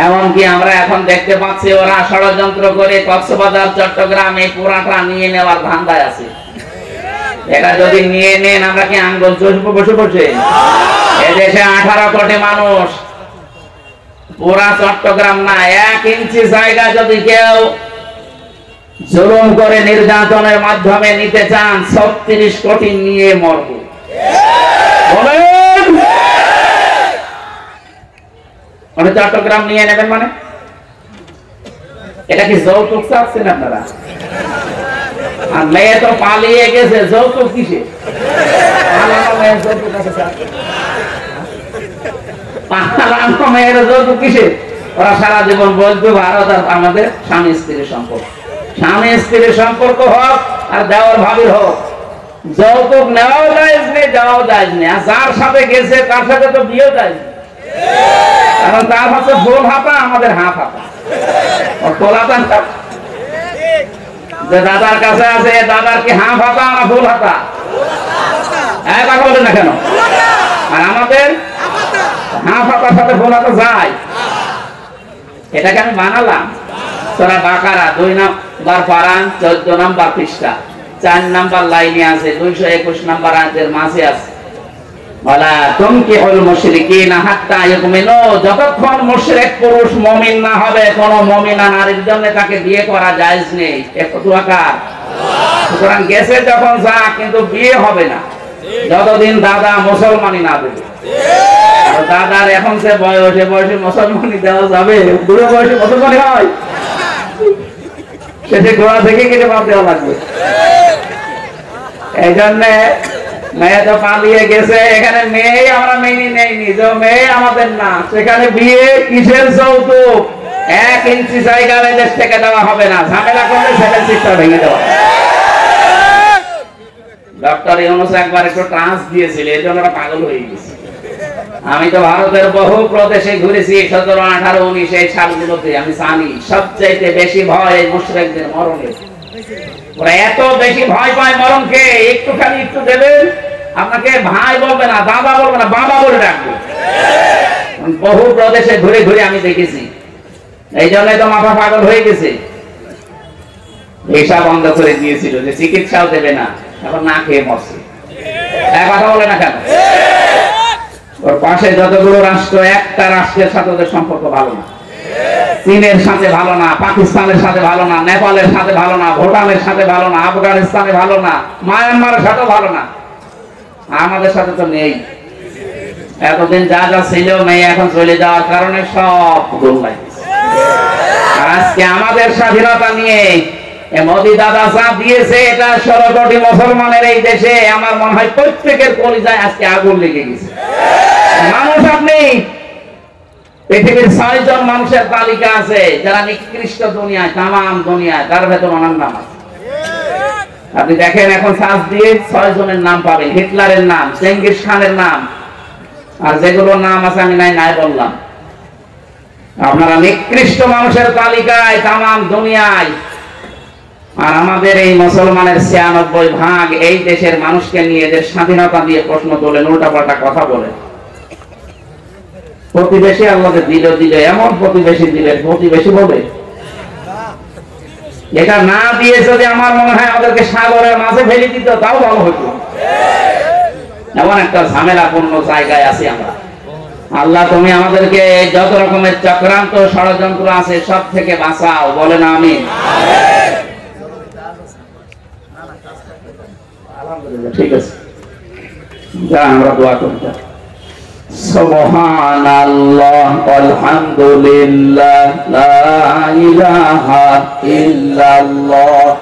এমনকি আমরা এখন দেখতে পাচ্ছি ওরা ষড়যন্ত্র করে কক্সবাজার চট্টগ্রাম এই পুরাটা নিয়ে নেওয়ার ধান্দায় আছে। এটা যদি নিয়ে নেন আমরা কি আঙ্গুল চষবো বসে বসে? এদেশে 18 কোটি মানুষ, পুরা চট্টগ্রাম না 1 ইঞ্চি জায়গা যদি কেউ জুলুম করে নির্যাতনের মাধ্যমে নিতে চান 36 কোটি নিয়ে মরব। বলেন মানে চট্টগ্রাম নিয়ে নেবেন মানে এটা কি যৌতুক চাচ্ছেন আপনারা? আর মেয়ে তো পালিয়ে গেছে, যৌতুক কিসে? মেয়ের যৌতুক কিসে? ওরা সারা জীবন বলবে ভারত আর আমাদের স্বামী স্ত্রীর সম্পর্ক, স্বামী স্ত্রীর সম্পর্ক হোক আর দেওয়ার ভাবির হোক, যৌতুক নেওয়াও জায়েজ নেই, দেওয়াও জায়েজ নেই। আর যার সাথে গেছে তার সাথে তো বিয়েও জায়েজ নেই, কারণ তার হচ্ছে ফুল হাতা, আমাদের হাফ হাতা। ফুল হাতা যে দাদার কাছে আছে, দাদার কি হাফ হাতা না ফুল হাতা? কথা বলেন না কেন? আর আমাদের হাফ হাতার সাথে ফুল হাতা যায়। এটাকে আমি বানালাম সূরা বাকারা 2 নম্বর পারা 14 নম্বর পৃষ্ঠা 4 নম্বর লাইনে আছে, 221 নম্বর আয়াতের মাঝে আছে, ওয়ালা তুনকিহুল মুশরিকিনা হাত্তা ইউমিনু, যতক্ষণ মুশরিক পুরুষ মুমিন না হবে কোন মুমিনা নারীর জন্য তাকে বিয়ে করা জায়েজ নেই। একটু আকার সুতরাং গেছে যখন যা, কিন্তু বিয়ে হবে না যতদিন দাদা মুসলমানি না দেবে। দাদার এখন সে বয়সে মুসলমানি দেওয়া যাবে? বুড়ো বয়সে মুসলমানি হয়? সেটা গোড়া থেকে কেটে বাদ দেওয়া লাগবে। এই জন্য মেয়ে তো পালিয়ে গেছে, এখানে মেয়ে আমরা মেনে নেইনি, যে মেয়ে আমাদের না, সেখানে বিয়ে কিসের যৌতুক? 1 ইঞ্চি জায়গা দেশ থেকে দেওয়া হবে না, ঝামেলা করলে সেটা সিস্টেম ভেঙে দেওয়া। ডক্টর ইউনূস একবার একটু ট্রান্স দিয়েছিল, এই জন্য পাগল হয়ে গেছে। আমি তো ভারতের বহু প্রদেশে ঘুরেছি, 17, 18, 19 এই সালগুলোতে। আমি জানি সবচেয়ে বেশি ভয় এই মুশরিকদের মরণের। ওরা এত বেশি ভয় পায় মরণকে, একটুখানি একটু দেবেন আপনাকে ভাই বলবে না, দাদা বলবে না, বাবা বলে ডাকবে। বহু প্রদেশে ঘুরে ঘুরে আমি দেখেছি, এই জন্য তো মাথা পাগল হয়ে গেছে। ভিসা বন্ধ করে দিয়েছিল, যে চিকিৎসাও দেবে না, এখন না খেয়ে মরছে। কথা বলে না কেন? ওর পাশে যতগুলো রাষ্ট্র, একটা রাষ্ট্রের সাথে ওদের সম্পর্ক ভালো না। চীনের সাথে ভালো না, পাকিস্তানের সাথে ভালো না, নেপালের সাথে ভালো না, ভুটানের সাথে ভালো না, আফগানিস্তানে ভালো না, মায়ানমারের সাথে ভালো না, আমাদের সাথে তো নেই। এতদিন যা যা ছিল মেয়ে এখন চলে যাওয়ার কারণে সব গোল্লাই। আর আজকে আমাদের স্বাধীনতা নিয়ে মোদী দাদা যা দিয়েছে, এটা 16 কোটি মুসলমানের এই দেশে, আমার মনে হয় প্রত্যেকের কলিজায় আজকে আগুন লেগে গেছে। মানুষ আপনি পৃথিবীর 6 জন মানুষের তালিকা আছে যারা নিকৃষ্ট দুনিয়ায়, তামাম দুনিয়ায়, তার ভেতর ওনার নাম আছে। আপনি দেখেন এখন সার্চ দিয়ে 6 জনের নাম পাবেন, হিটলারের নাম, চেঙ্গিস খানের নাম, আর যেগুলো নাম আছে আমি নাই বললাম। আপনারা নিকৃষ্ট মানুষের তালিকায় তামাম দুনিয়ায়। আর আমাদের এই মুসলমানের 96% এই দেশের মানুষকে নিয়ে, এদের স্বাধীনতা দিয়ে প্রশ্ন তোলেন, উল্টাপাল্টা কথা বলেন। প্রতিবেশী আল্লাহ দিল, এমন প্রতিবেশী দিলেন, প্রতিবেশী বলে এটা না দিয়ে যদি আমার মনে হয় আমাদেরকে সাগরের মাঝে ফেলে দিত, তাও ভালো হতো। এমন একটা ঝামেলাপূর্ণ জায়গায় আছি আমরা। আল্লাহ তুমি আমাদেরকে যত রকমের চক্রান্ত ষড়যন্ত্র আছে সব থেকে বাঁচাও, বলেন আমিন। ঠিক আছে, যা আমরা দোয়া করি। সুবহানাল্লাহ আলহামদুলিল্লাহ লা ইলাহা ইল্লাল্লাহ